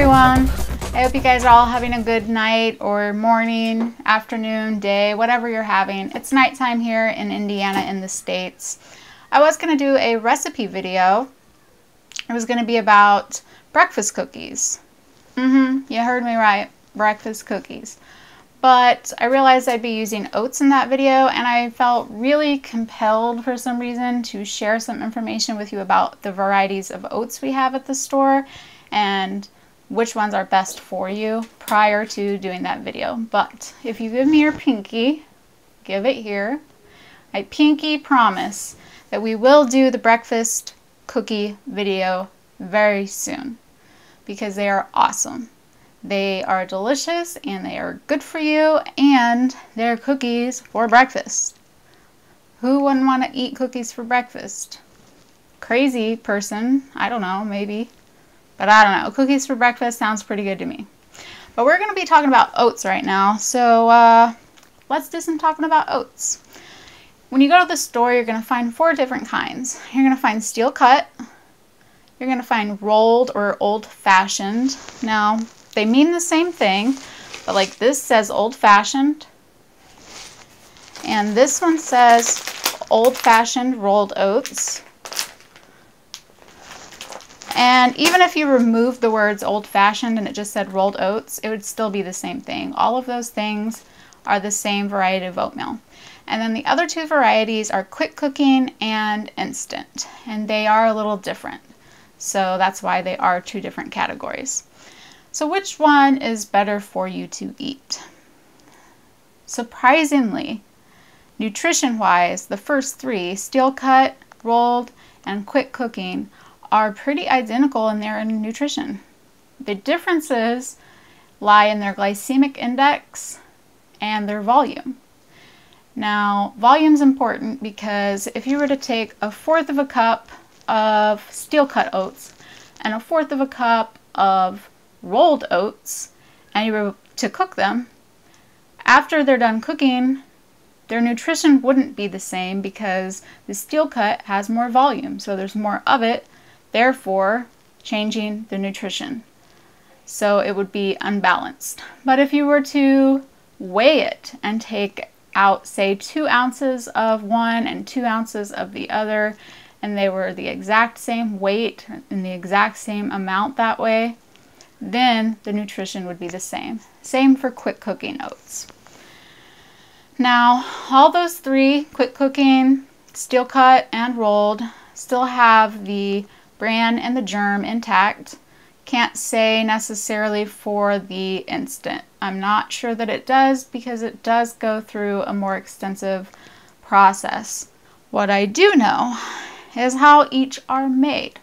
everyone. I hope you guys are all having a good night or morning, afternoon, day, whatever you're having. It's nighttime here in Indiana in the States. I was going to do a recipe video. It was going to be about breakfast cookies. You heard me right, breakfast cookies. But I realized I'd be using oats in that video, and I felt really compelled for some reason to share some information with you about the varieties of oats we have at the store and which ones are best for you prior to doing that video. But if you give me your pinky, give it here, I pinky promise that we will do the breakfast cookie video very soon because they are awesome. They are delicious and they are good for you, and they're cookies for breakfast. Who wouldn't want to eat cookies for breakfast? Crazy person, I don't know, maybe. But I don't know, cookies for breakfast sounds pretty good to me. But we're going to be talking about oats right now, so let's do some talking about oats. When you go to the store, you're going to find 4 different kinds. You're going to find steel cut, you're going to find rolled or old-fashioned. Now, they mean the same thing, but like this says old-fashioned, and this one says old-fashioned rolled oats. And even if you remove the words old-fashioned and it just said rolled oats, it would still be the same thing. All of those things are the same variety of oatmeal. And then the other 2 varieties are quick cooking and instant, and they are a little different. So that's why they are 2 different categories. So which one is better for you to eat? Surprisingly, nutrition-wise, the first 3, steel cut, rolled, and quick cooking, are pretty identical in their nutrition. The differences lie in their glycemic index and their volume. Now, volume is important because if you were to take 1/4 of a cup of steel cut oats and 1/4 of a cup of rolled oats and you were to cook them, after they're done cooking, their nutrition wouldn't be the same because the steel cut has more volume, so there's more of it, therefore changing the nutrition. So it would be unbalanced. But if you were to weigh it and take out, say, 2 ounces of one and 2 ounces of the other, and they were the exact same weight and the exact same amount that way, then the nutrition would be the same. Same for quick cooking oats. Now, all those 3, quick cooking, steel cut, and rolled, still have the bran and the germ intact. Can't say necessarily for the instant. I'm not sure that it does because it does go through a more extensive process. What I do know is how each are made.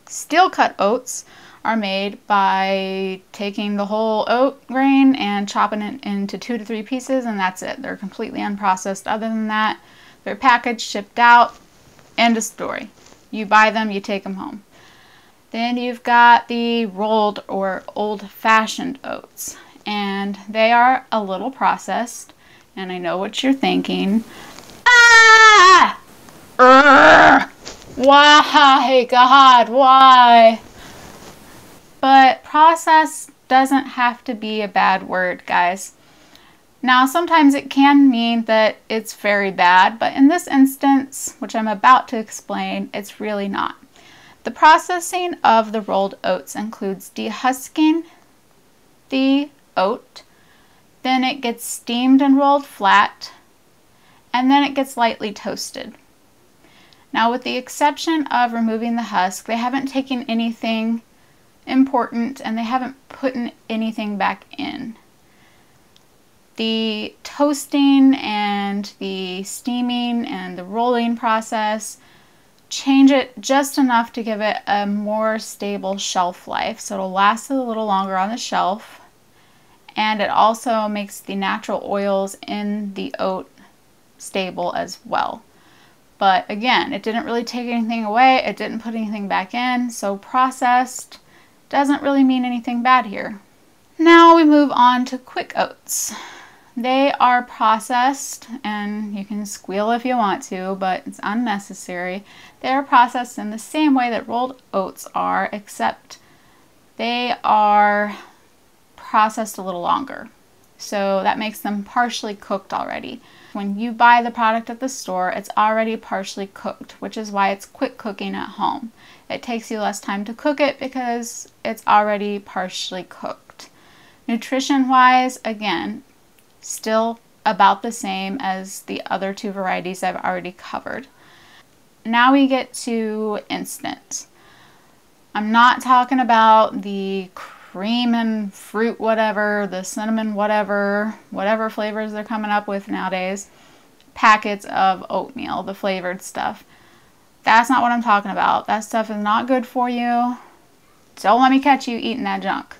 Steel cut oats are made by taking the whole oat grain and chopping it into 2 to 3 pieces, and that's it. They're completely unprocessed. Other than that, they're packaged, shipped out, end of story. You buy them, you take them home. Then you've got the rolled or old-fashioned oats, and they are a little processed, and I know what you're thinking. Ah! Why, God, why? But processed doesn't have to be a bad word, guys. Now, sometimes it can mean that it's very bad, but in this instance, which I'm about to explain, it's really not. The processing of the rolled oats includes dehusking the oat, then it gets steamed and rolled flat, and then it gets lightly toasted. Now, with the exception of removing the husk, they haven't taken anything important and they haven't put anything back in. The toasting and the steaming and the rolling process change it just enough to give it a more stable shelf life, so it'll last a little longer on the shelf, and it also makes the natural oils in the oat stable as well. But again, it didn't really take anything away, it didn't put anything back in, so processed doesn't really mean anything bad here. Now we move on to quick oats. They are processed, and you can squeal if you want to, but it's unnecessary. They are processed in the same way that rolled oats are, except they are processed a little longer. So that makes them partially cooked already. When you buy the product at the store, it's already partially cooked, which is why it's quick cooking at home. It takes you less time to cook it because it's already partially cooked. Nutrition-wise, again, still about the same as the other two varieties I've already covered. Now we get to instant. I'm not talking about the cream and fruit whatever, the cinnamon whatever flavors they're coming up with nowadays, packets of oatmeal, the flavored stuff. That's not what I'm talking about. That stuff is not good for you. Don't let me catch you eating that junk.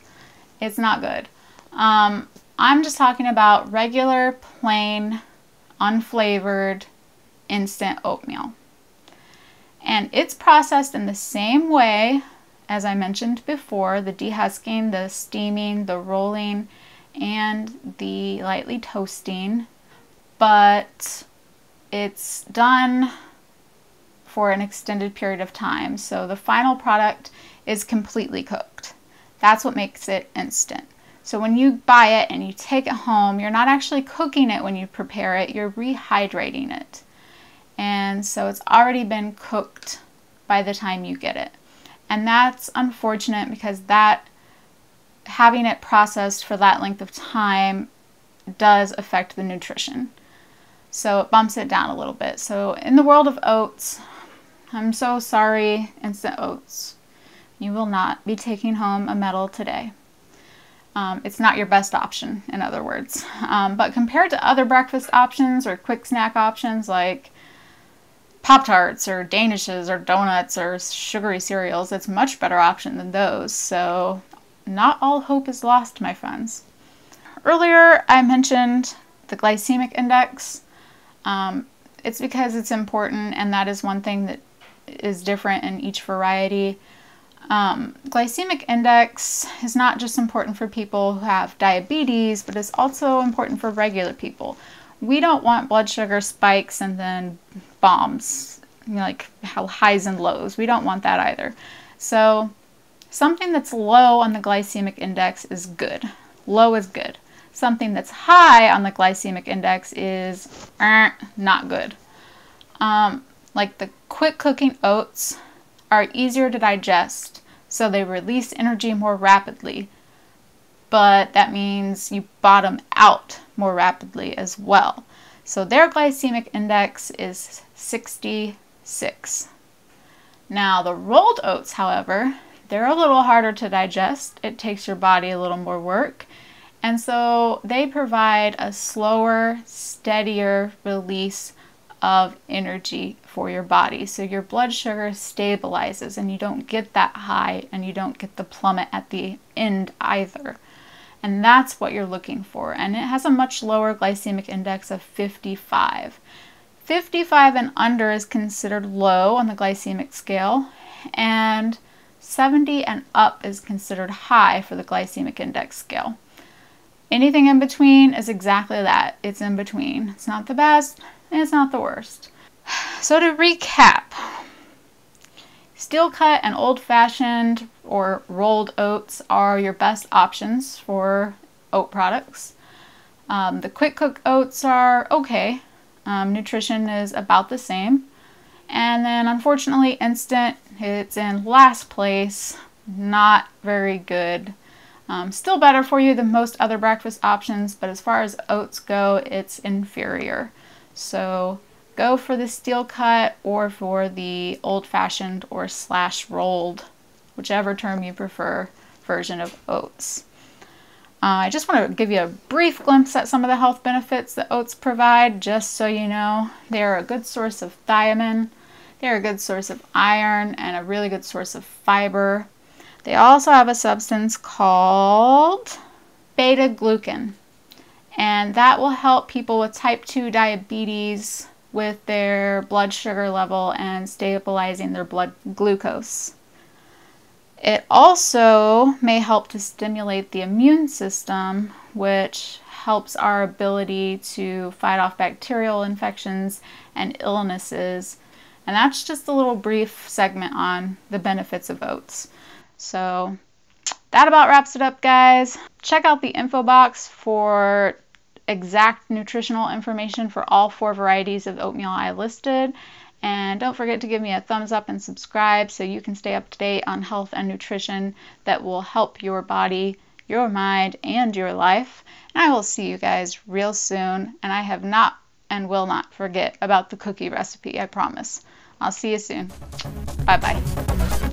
It's not good. I'm just talking about regular, plain, unflavored, instant oatmeal. And it's processed in the same way as I mentioned before, the dehusking, the steaming, the rolling, and the lightly toasting, but it's done for an extended period of time. So the final product is completely cooked. That's what makes it instant. So when you buy it and you take it home, you're not actually cooking it when you prepare it, you're rehydrating it. And so it's already been cooked by the time you get it. And that's unfortunate because that having it processed for that length of time does affect the nutrition. So it bumps it down a little bit. So in the world of oats, I'm so sorry, instant oats. You will not be taking home a medal today. It's not your best option, in other words. But compared to other breakfast options or quick snack options like Pop-Tarts or Danishes or donuts or sugary cereals, it's a much better option than those. So not all hope is lost, my friends. Earlier I mentioned the glycemic index. It's because it's important, and that is one thing that is different in each variety. Glycemic index is not just important for people who have diabetes, but it's also important for regular people. We don't want blood sugar spikes and then bombs, like highs and lows. We don't want that either. So something that's low on the glycemic index is good. Low is good. Something that's high on the glycemic index is not good. Like the quick cooking oats are easier to digest, so they release energy more rapidly. But that means you bottom out more rapidly as well. So their glycemic index is 66. Now the rolled oats, however, they're a little harder to digest. It takes your body a little more work. And so they provide a slower, steadier release of energy for your body. So your blood sugar stabilizes and you don't get that high and you don't get the plummet at the end either. And that's what you're looking for. And it has a much lower glycemic index of 55. 55 and under is considered low on the glycemic scale, and 70 and up is considered high for the glycemic index scale. Anything in between is exactly that. It's in between. It's not the best, and it's not the worst. So to recap, steel cut and old-fashioned or rolled oats are your best options for oat products. The quick cook oats are okay. Nutrition is about the same. And then unfortunately instant, it's in last place. Not very good. Still better for you than most other breakfast options, but as far as oats go, it's inferior. So go for the steel cut or for the old-fashioned or slash rolled, whichever term you prefer, version of oats. I just want to give you a brief glimpse at some of the health benefits that oats provide, just so you know. They are a good source of thiamine, they're a good source of iron, and a really good source of fiber. They also have a substance called beta-glucan, and that will help people with type 2 diabetes with their blood sugar level and stabilizing their blood glucose. It also may help to stimulate the immune system, which helps our ability to fight off bacterial infections and illnesses. And that's just a little brief segment on the benefits of oats. So that about wraps it up, guys. Check out the info box for exact nutritional information for all 4 varieties of oatmeal I listed. And don't forget to give me a thumbs up and subscribe so you can stay up to date on health and nutrition that will help your body, your mind, and your life. And I will see you guys real soon. And I have not and will not forget about the cookie recipe, I promise. I'll see you soon. Bye-bye.